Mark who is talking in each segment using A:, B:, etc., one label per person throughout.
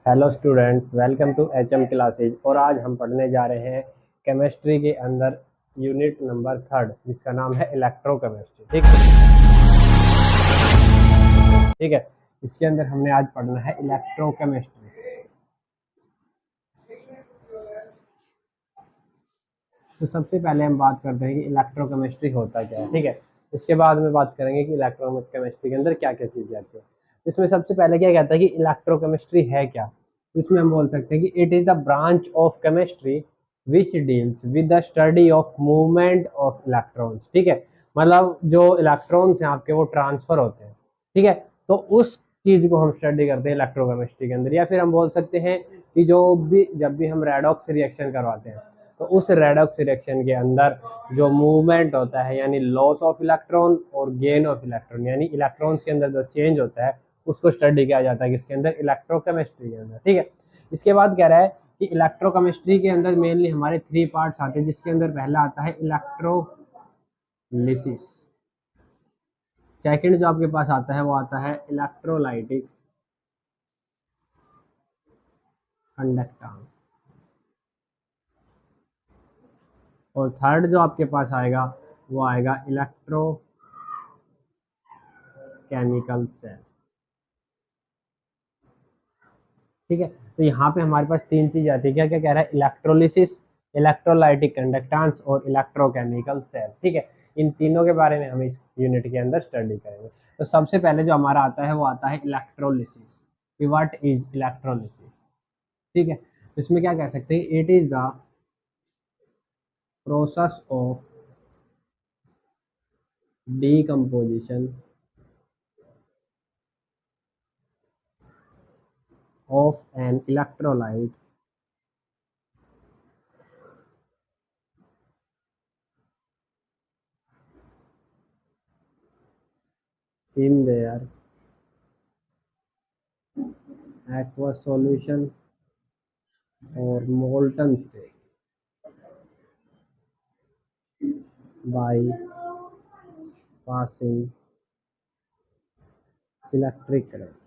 A: Hello students, welcome to HM classes. और आज हम पढ़ने जा रहे हैं केमिस्ट्री के अंदर यूनिट नंबर 3 जिसका नाम है इलेक्ट्रोकेमिस्ट्री। ठीक है। इसके अंदर हमने आज पढ़ना है इलेक्ट्रोकेमिस्ट्री। तो सबसे पहले हम बात करते हैं कि इलेक्ट्रोकेमिस्ट्री होता क्या है। ठीक है। इसके बाद में बात करेंगे कि इलेक्ट्रोकेमिस्ट्री के अंदर क्या क्या चीजें आती है। इसमें सबसे पहले क्या कहता है कि इलेक्ट्रोकेमिस्ट्री है क्या। तो इसमें हम बोल सकते हैं कि it is the branch of chemistry which deals with the study of movement of electrons. ठीक है। मतलब जो इलेक्ट्रॉन्स हैं आपके वो ट्रांसफर होते हैं। ठीक है। तो उस चीज को हम स्टडी करते हैं इलेक्ट्रोकेमिस्ट्री के अंदर। या फिर हम बोल सकते हैं कि जब भी हम रेडॉक्स रिएक्शन करवाते हैं तो उस रेडॉक्स रिएक्शन के अंदर जो मूवमेंट होता है यानी लॉस ऑफ इलेक्ट्रॉन और गेन ऑफ इलेक्ट्रॉन यानी इलेक्ट्रॉन्स के अंदर जो चेंज होता है उसको स्टडी किया जाता है किसके अंदर, इलेक्ट्रोकेमिस्ट्री के अंदर। ठीक है। इसके बाद कह रहा है कि इलेक्ट्रोकेमिस्ट्री के अंदर मेनली हमारे 3 पार्ट्स आते हैं, जिसके अंदर पहला आता है इलेक्ट्रोलिसिस। सेकंड जो आपके पास आता है वो आता है इलेक्ट्रोलाइटिक कंडक्टेंस। और थर्ड जो आपके पास आएगा वो आएगा इलेक्ट्रोकेमिकल सेल। ठीक है। तो यहाँ पे हमारे पास 3 चीज आती है। क्या क्या कह रहा है, इलेक्ट्रोलिसिस, इलेक्ट्रोलाइटिक कंडक्टेंस और इलेक्ट्रोकेमिकल सेल। ठीक है। इन तीनों के बारे में हम इस यूनिट के अंदर स्टडी करेंगे। तो सबसे पहले जो हमारा आता है वो आता है इलेक्ट्रोलिसिस। What is electrolysis. ठीक है। तो इसमें क्या कह सकते हैं, it is the process of decomposition of an electrolyte in their aqueous solution or molten state by passing electric current।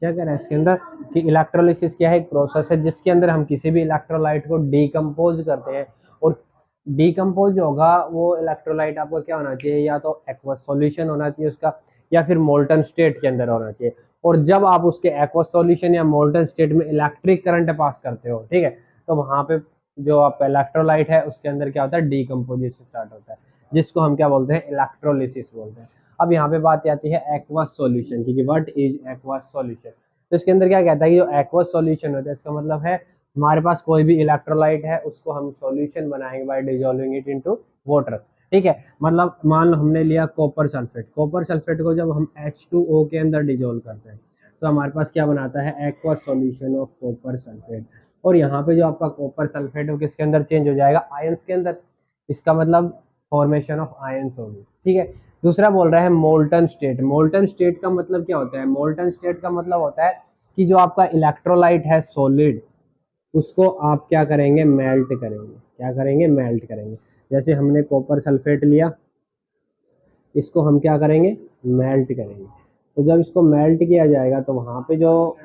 A: क्या कह रहा है इसके अंदर कि इलेक्ट्रोलिसिस क्या है, एक प्रोसेस है जिसके अंदर हम किसी भी इलेक्ट्रोलाइट को डीकम्पोज करते हैं। और डीकम्पोज होगा वो इलेक्ट्रोलाइट आपका क्या होना चाहिए, या तो एक्वस सॉल्यूशन होना चाहिए उसका, या फिर मोल्टन स्टेट के अंदर होना चाहिए। और जब आप उसके एक्वस सॉल्यूशन या मोल्टन स्टेट में इलेक्ट्रिक करंट पास करते हो, ठीक है, तो वहां पे जो आपका इलेक्ट्रोलाइट है उसके अंदर क्या होता है, डीकम्पोजिशन स्टार्ट होता है, जिसको हम क्या बोलते हैं, इलेक्ट्रोलिसिस बोलते हैं। अब यहाँ पे बात आती है एक्वस सॉल्यूशन की, व्हाट इज एक्वस सॉल्यूशन। तो इसके अंदर क्या कहता है कि जो एक्वस सॉल्यूशन होता है इसका मतलब है हमारे पास कोई भी इलेक्ट्रोलाइट है उसको हम सॉल्यूशन बनाएंगे bye dissolving it into water. ठीक है। मतलब मान लो हमने लिया कॉपर सल्फेट। कॉपर सल्फेट को जब हम H2O के अंदर डिसॉल्व करते हैं तो हमारे पास क्या बनाता है, aqueous solution of copper sulphate. और यहाँ पे जो आपका कॉपर सल्फेट है किसके अंदर चेंज हो जाएगा, आयंस के अंदर। इसका मतलब फॉर्मेशन ऑफ आयंस होगी। ठीक है। दूसरा बोल रहा है मोल्टन स्टेट। मोल्टन स्टेट का मतलब क्या होता है, मोल्टन स्टेट का मतलब होता है कि जो आपका इलेक्ट्रोलाइट है सॉलिड उसको आप क्या करेंगे, मेल्ट करेंगे। क्या करेंगे, मेल्ट करेंगे। जैसे हमने कॉपर सल्फेट लिया, इसको हम क्या करेंगे, मेल्ट करेंगे। तो जब इसको मेल्ट किया जाएगा तो वहां पे जो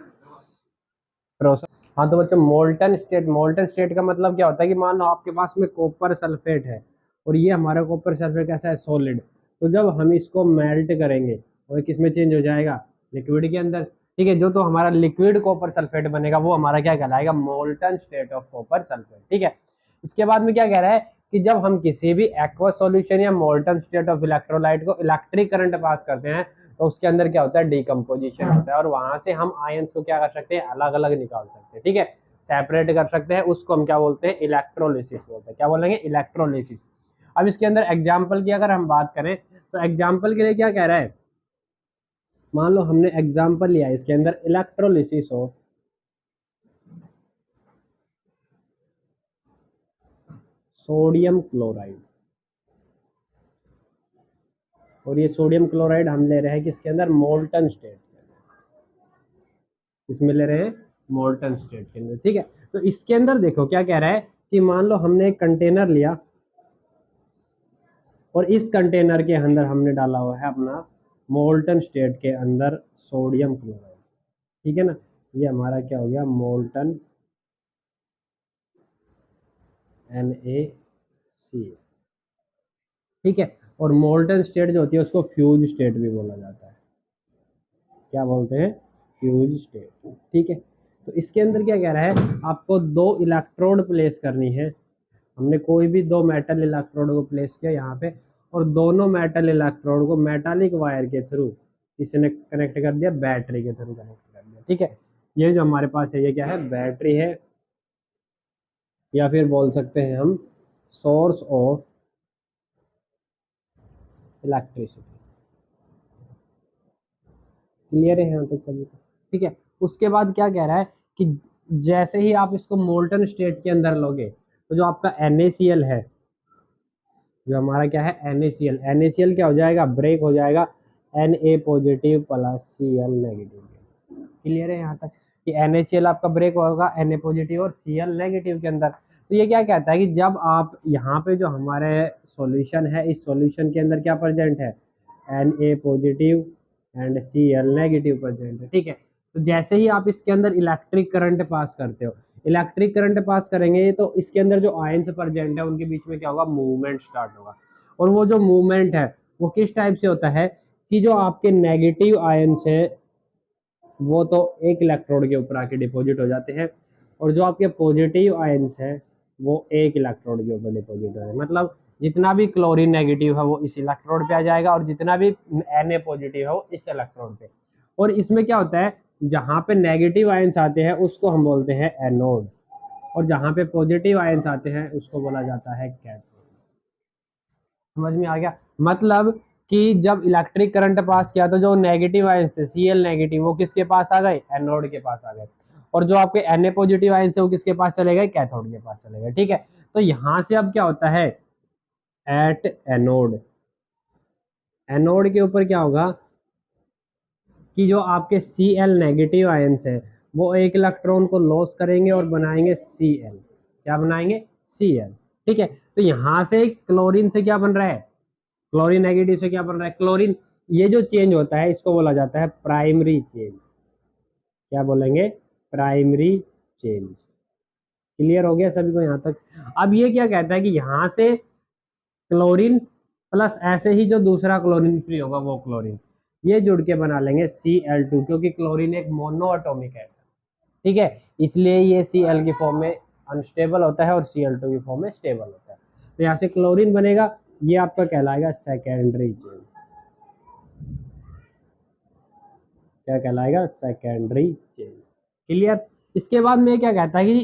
A: प्रोसेस, हाँ तो बच्चों मोल्टन स्टेट, मोल्टन स्टेट का मतलब क्या होता है कि मान लो आपके पास में कॉपर सल्फेट है और ये हमारा कॉपर सल्फेट कैसा है, सॉलिड। तो जब हम इसको मेल्ट करेंगे और किस में चेंज हो जाएगा, लिक्विड के अंदर। ठीक है। जो तो हमारा लिक्विड कॉपर सल्फेट बनेगा वो हमारा क्या कहलाएगा, molten state of copper sulphate. ठीक है। इसके बाद में क्या कह रहा है कि जब हम किसी भी एक्वा सॉल्यूशन या मोल्टन स्टेट ऑफ इलेक्ट्रोलाइट को इलेक्ट्रिक करंट पास करते हैं तो उसके अंदर क्या होता है, डीकम्पोजिशन होता है। और वहां से हम आयंस को क्या कर सकते हैं, अलग अलग निकाल सकते हैं। ठीक है। सेपरेट कर सकते हैं, उसको हम क्या बोलते हैं, इलेक्ट्रोलिसिस बोलते हैं। क्या बोलेंगे, इलेक्ट्रोलिसिस। अब इसके अंदर एग्जाम्पल की अगर हम बात करें तो एग्जाम्पल के लिए क्या कह रहा है, मान लो हमने एग्जाम्पल लिया इसके अंदर इलेक्ट्रोलिसिस हो सोडियम क्लोराइड। और ये सोडियम क्लोराइड हम ले रहे हैं किसके अंदर, मोल्टन स्टेट। इसमें ले रहे हैं मोल्टन स्टेट के अंदर। ठीक है। तो इसके अंदर देखो क्या कह रहा है कि मान लो हमने एक कंटेनर लिया और इस कंटेनर के अंदर हमने डाला हुआ है अपना मोल्टन स्टेट के अंदर सोडियम क्लोराइड, ठीक है ना, ये हमारा क्या हो गया, मोल्टन NaCl, ठीक है। और मोल्टन स्टेट जो होती है उसको फ्यूज स्टेट भी बोला जाता है, क्या बोलते हैं, फ्यूज स्टेट, ठीक है। तो इसके अंदर क्या कह रहा है, आपको दो इलेक्ट्रोड प्लेस करनी है, हमने कोई भी दो मेटल इलेक्ट्रोड को प्लेस किया यहाँ पे, और दोनों मेटल इलेक्ट्रोड को मेटालिक वायर के थ्रू इसने कनेक्ट कर दिया, बैटरी के थ्रू कनेक्ट कर दिया, ठीक है। ये जो हमारे पास है ये क्या है, बैटरी है, या फिर बोल सकते हैं हम सोर्स ऑफ इलेक्ट्रिसिटी। क्लियर है यहाँ तक सभी को, ठीक है। उसके बाद क्या कह रहा है कि जैसे ही आप इसको मोल्टन स्टेट के अंदर लोगे तो जो आपका NaCl है, जो हमारा क्या है NaCl क्या हो जाएगा, ब्रेक हो जाएगा Na positive plus Cl negative. Clear है यहाँ तक कि NaCl आपका ब्रेक होगा Na पॉजिटिव और Cl नेगेटिव के अंदर। तो ये क्या कहता है कि जब आप यहाँ पे जो हमारे सॉल्यूशन है, इस सॉल्यूशन के अंदर क्या प्रेजेंट है, Na positive and Cl negative present है, ठीक है। तो जैसे ही आप इसके अंदर इलेक्ट्रिक करंट पास करते हो, इलेक्ट्रिक करंट पास करेंगे तो इसके अंदर जो आयंस प्रेजेंट है उनके बीच में क्या होगा, मूवमेंट स्टार्ट होगा। और वो जो मूवमेंट है वो किस टाइप से होता है कि जो आपके नेगेटिव आयंस है वो तो एक इलेक्ट्रोड के ऊपर आके डिपॉजिट हो जाते हैं, और जो आपके पॉजिटिव आयंस है वो एक इलेक्ट्रोड के ऊपर डिपॉजिट हो जाए, मतलब जितना भी क्लोरीन नेगेटिव है वो इस इलेक्ट्रोड पे आ जाएगा, और जितना भी Na पॉजिटिव है वो इस इलेक्ट्रोड पे। और इसमें क्या होता है, जहाँ पे नेगेटिव आयंस आते हैं उसको हम बोलते हैं एनोड, और जहाँ पे पॉजिटिव आयंस आते हैं उसको बोला जाता है कैथोड। समझ में आ गया, मतलब कि जब इलेक्ट्रिक करंट पास किया तो जो नेगेटिव आयंस थे Cl नेगेटिव वो किसके पास आ गए, एनोड के पास आ गए, और जो आपके Na पॉजिटिव आयंस है वो किसके पास चले गए, कैथोड के पास चले गए, ठीक है। तो यहां से अब क्या होता है, एट एनोड, एनोड के ऊपर क्या होगा कि जो आपके Cl नेगेटिव आयंस है वो एक इलेक्ट्रॉन को लॉस करेंगे और बनाएंगे Cl, क्या बनाएंगे, Cl, ठीक है। तो यहां से क्लोरीन से क्या बन रहा है, क्लोरीन नेगेटिव से क्या बन रहा है, क्लोरीन, ये जो चेंज होता है इसको बोला जाता है प्राइमरी चेंज, क्या बोलेंगे, प्राइमरी चेंज। क्लियर हो गया सभी को यहाँ तक। अब ये क्या कहता है कि यहाँ से क्लोरीन प्लस ऐसे ही जो दूसरा क्लोरीन फ्री होगा वो क्लोरीन, ये जुड़ के बना लेंगे Cl2, क्योंकि क्लोरीन एक मोनो एटॉमिक है, ठीक है, इसलिए ये Cl की फॉर्म में अनस्टेबल होता है और Cl2 की फॉर्म में स्टेबल होता है। तो यहाँ से क्लोरीन बनेगा, ये आपका कहलाएगा सेकेंडरी चेंज, क्या कहलाएगा, सेकेंडरी चेंज। क्लियर। इसके बाद में क्या कहता है कि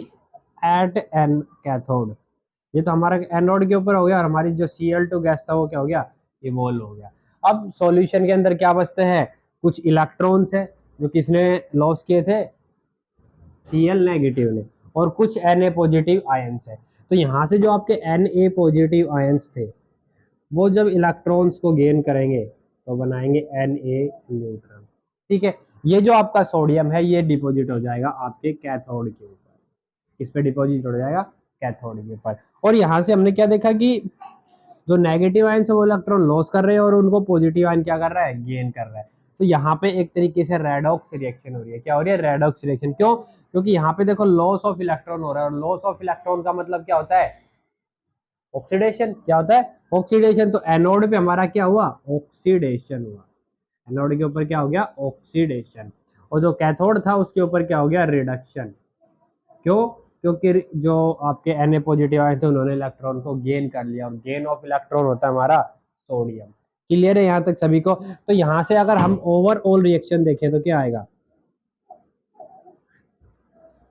A: एट एन कैथोड, ये तो हमारा एनोड के ऊपर हो गया, और हमारी जो Cl2 गैस था वो क्या हो गया, इवॉल्व हो गया। अब सॉल्यूशन के अंदर क्या बचते हैं, कुछ इलेक्ट्रॉन्स है जो किसने लॉस किए थे, Cl नेगेटिव ने, और कुछ Na पॉजिटिव आयंस है। तो यहाँ से जो आपके Na पॉजिटिव आयंस थे वो जब इलेक्ट्रॉन्स को गेन करेंगे तो बनाएंगे Na न्यूट्रॉन, ठीक है। ये जो आपका सोडियम है ये डिपॉजिट हो जाएगा आपके कैथोड के ऊपर, किस पे डिपॉजिट हो जाएगा, कैथोड के ऊपर। और यहाँ से हमने क्या देखा कि जो नेगेटिव आयन है वो इलेक्ट्रॉन लॉस कर रहे हैं और उनको पॉजिटिव आयन क्या कर रहा है, गेन कर रहा है। तो यहाँ पे एक तरीके से रेडॉक्स रिएक्शन हो रही है, क्या हो रही है, रेडॉक्स रिएक्शन। क्यों, क्योंकि यहाँ पे देखो लॉस ऑफ इलेक्ट्रॉन हो रहा है, और लॉस ऑफ इलेक्ट्रॉन का मतलब क्या होता है, ऑक्सीडेशन। क्या होता है, ऑक्सीडेशन। तो एनोड पे हमारा क्या हुआ, ऑक्सीडेशन हुआ, एनोड के ऊपर क्या हो गया, ऑक्सीडेशन। और जो कैथोड था उसके ऊपर क्या हो गया, रिडक्शन। क्यों, क्योंकि जो आपके Na पॉजिटिव आए थे उन्होंने इलेक्ट्रॉन को गेन कर लिया, और गेन ऑफ इलेक्ट्रॉन होता है हमारा सोडियम। क्लियर है यहाँ तक सभी को। तो यहाँ से अगर हम ओवरऑल रिएक्शन देखें तो क्या आएगा,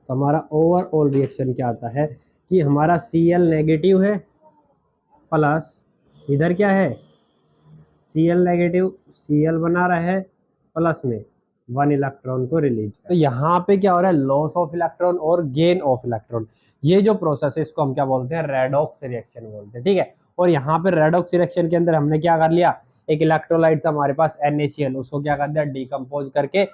A: तो हमारा ओवरऑल रिएक्शन क्या आता है कि हमारा Cl नेगेटिव है प्लस इधर क्या है, Cl नेगेटिव, Cl बना रहा है प्लस में 1 इलेक्ट्रॉन को रिलीज। तो यहाँ पे क्या हो रहा है, लॉस ऑफ इलेक्ट्रॉन और गेन ऑफ इलेक्ट्रॉन। ये जो प्रोसेस है इसको हम क्या बोलते हैं, रेडॉक्स रिएक्शन बोलते हैं, ठीक है। और यहाँ पे रेडॉक्स रिएक्शन के अंदर हमने क्या कर लिया, एक इलेक्ट्रोलाइट था हमारे पास NaCl, उसको क्या कर दिया, डिकम्पोज करके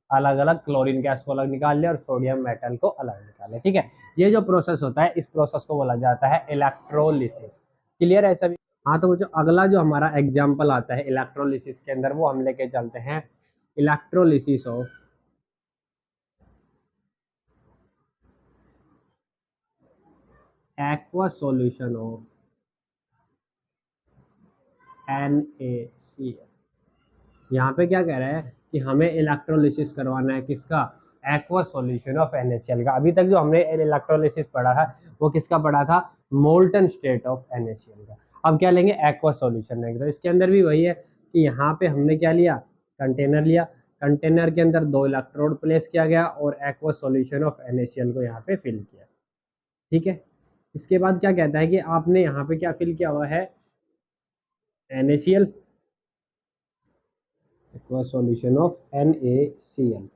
A: अलग अलग क्लोरीन गैस को अलग निकाल लिया और सोडियम मेटल को अलग निकाल लिया, ठीक है। ये जो प्रोसेस होता है इस प्रोसेस को बोला जाता है इलेक्ट्रोलिसिस। क्लियर है सभी। हाँ, तो जो अगला जो हमारा एग्जाम्पल आता है इलेक्ट्रोलिसिस के अंदर, वो हम लेके चलते हैं electrolysis of aqua solution of NaCl। यहाँ पे क्या कह रहा है कि हमें इलेक्ट्रोलिसिस करवाना है किसका, एक्वा सॉल्यूशन ऑफ NaCl का। अभी तक जो हमने इलेक्ट्रोलिसिस पढ़ा था वो किसका पढ़ा था, मोल्टन स्टेट ऑफ NaCl का। अब क्या लेंगे, एक्वा सॉल्यूशन लेंगे। तो इसके अंदर भी वही है कि यहाँ पे हमने क्या लिया, कंटेनर लिया, कंटेनर के अंदर 2 इलेक्ट्रोड प्लेस किया गया और एक्वा सॉल्यूशन ऑफ NaCl को यहाँ पे फिल किया। ठीक है, इसके बाद क्या कहता है कि आपने यहाँ पे क्या फिल किया हुआ है, NaCl, aqua solution of NaCl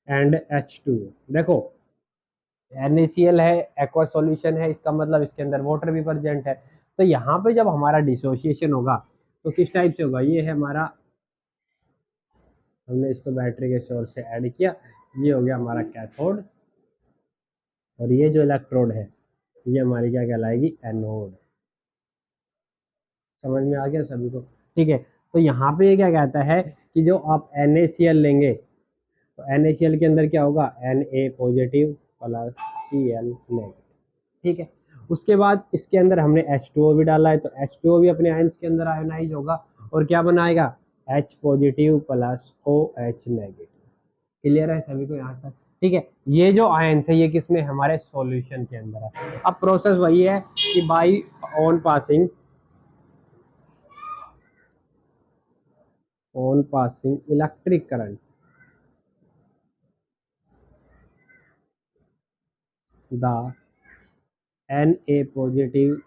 A: and H2। देखो NaCl है, एक्वा सॉल्यूशन है, इसका मतलब इसके अंदर वाटर भी प्रेजेंट है। तो यहाँ पे जब हमारा डिसोसिएशन होगा तो किस टाइप से होगा, ये है हमारा, हमने इसको बैटरी के सोर्स से ऐड किया, ये हो गया हमारा कैथोड, और ये जो इलेक्ट्रोड है ये हमारी क्या कहलाएगी, एनोड। समझ में आ गया सभी को? ठीक है, तो यहाँ पे ये क्या कहता है कि जो आप NaCl लेंगे तो NaCl के अंदर क्या होगा, Na positive plus Cl negative. ठीक है, उसके बाद इसके अंदर हमने H2O भी डाला है, तो H2O भी अपने आयंस के अंदर आयोनाइज होगा और क्या बनाएगा, H positive plus OH negative. Clear है सभी को यहाँ तक? ठीक है, ये जो आयंस है ये किसमें, हमारे सॉल्यूशन के अंदर है। अब प्रोसेस वही है कि by on passing electric current the Na positive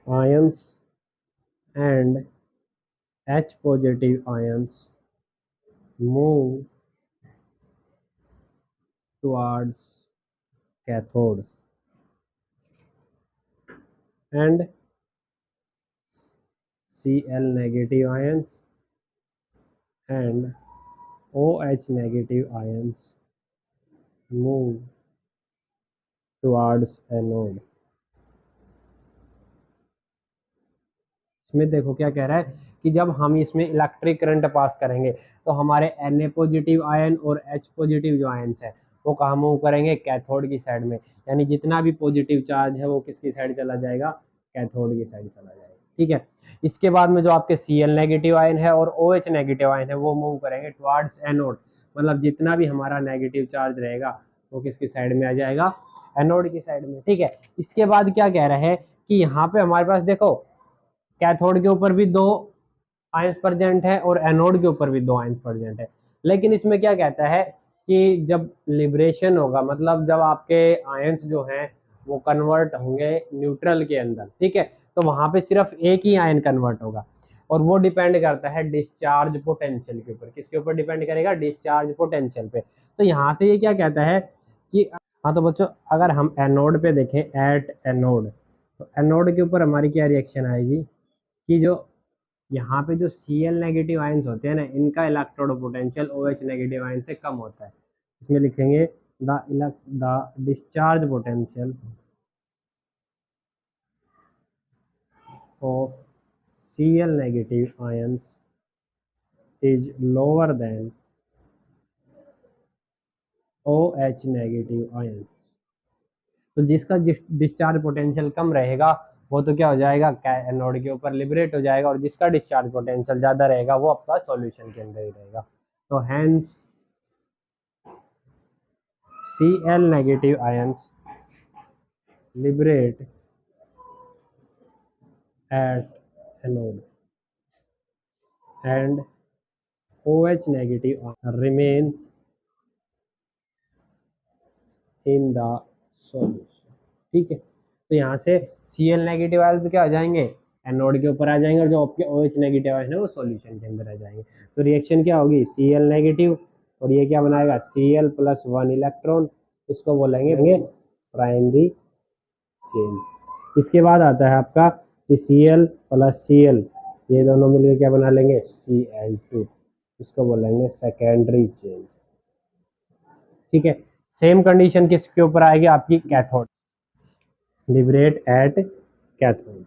A: ions and H positive ions move towards cathode and Cl negative ions and OH negative ions move towards anode। इसमें देखो क्या कह रहा है कि जब हम इसमें इलेक्ट्रिक करंट पास करेंगे तो हमारे Na पॉजिटिव आयन और H पॉजिटिव जो आयन्स है वो कहाँ मूव करेंगे, कैथोड की साइड में। यानी जितना भी पॉजिटिव चार्ज है वो किसकी साइड चला जाएगा, कैथोड की साइड चला जाएगा। ठीक है, इसके बाद में जो आपके Cl नेगेटिव आयन है और OH नेगेटिव आयन है वो मूव करेंगे टुवार्ड्स एनोड। मतलब जितना भी हमारा नेगेटिव चार्ज रहेगा वो किसकी साइड में आ जाएगा, एनोड की साइड में। ठीक है, इसके बाद क्या कह रहे हैं कि यहाँ पे हमारे पास देखो कैथोड के ऊपर भी 2 आयंस प्रेजेंट है और एनोड के ऊपर भी 2 आयंस प्रेजेंट है। लेकिन इसमें क्या कहता है कि जब लिबरेशन होगा, मतलब जब आपके आयंस जो हैं वो कन्वर्ट होंगे न्यूट्रल के अंदर, ठीक है, तो वहां पे सिर्फ एक ही आयन कन्वर्ट होगा और वो डिपेंड करता है डिस्चार्ज पोटेंशियल के ऊपर। किसके ऊपर डिपेंड करेगा, डिस्चार्ज पोटेंशियल पे। तो यहाँ से ये क्या कहता है कि, हाँ तो बच्चों अगर हम एनोड पे देखें, एट एनोड, तो एनोड के ऊपर हमारी क्या रिएक्शन आएगी कि जो यहाँ पे जो Cl नेगेटिव आयंस होते हैं ना, इनका electrode potential OH negative ion से कम होता है। इसमें लिखेंगे the discharge potential of Cl negative ions is lower than OH negative ions. तो जिसका डिस्चार्ज पोटेंशियल कम रहेगा वो तो क्या हो जाएगा, एनोड के ऊपर लिबरेट हो जाएगा, और जिसका डिस्चार्ज पोटेंशियल ज्यादा रहेगा वो आपका सॉल्यूशन के अंदर ही रहेगा। तो hence Cl negative ions liberate at anode and OH negative remains in the solution। ठीक है, तो यहाँ से Cl नेगेटिव आयन क्या आ जाएंगे, एनोड के ऊपर आ जाएंगे, और जो आपके OH नेगेटिव आयन है वो सॉल्यूशन के अंदर आ जाएंगे। तो रिएक्शन क्या होगी, Cl नेगेटिव और ये क्या बनाएगा, Cl प्लस 1 इलेक्ट्रॉन, इसको बोलेंगे प्राइमरी चेंज। इसके बाद आता है आपका कि Cl प्लस Cl, ये दोनों मिलकर क्या बना लेंगे, Cl2, इसको बोलेंगे सेकेंडरी चेंज। ठीक है, सेम कंडीशन किसके ऊपर आएगी, आपकी कैथोड, लिबरेट एट कैथोड।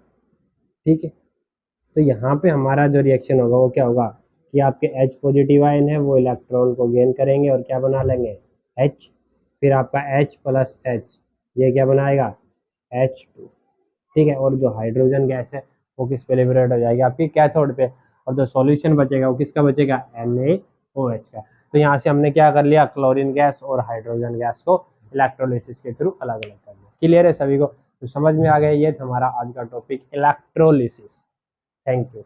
A: ठीक है। तो यहाँ पे हमारा जो रिएक्शन होगा वो क्या होगा कि आपके H पॉजिटिव आयन है वो इलेक्ट्रॉन को गेन करेंगे और क्या बना लेंगे H, फिर आपका H प्लस H ये क्या बनाएगा H2, ठीक है। और जो हाइड्रोजन गैस है वो किस पे लिबरेट हो जाएगी आपकी कैथोड पे, और जो सॉल्यूशन बचेगा वो किसका बचेगा NaOH का। तो यहाँ से हमने क्या कर लिया क्लोरीन गैस और हाइड्रोजन गैस को इलेक्ट्रोलिसिस के थ्रू अलग अलग कर दिया। क्लियर है सभी को, तो समझ में आ गया। ये था हमारा आज का टॉपिक इलेक्ट्रोलिसिस। Thank you.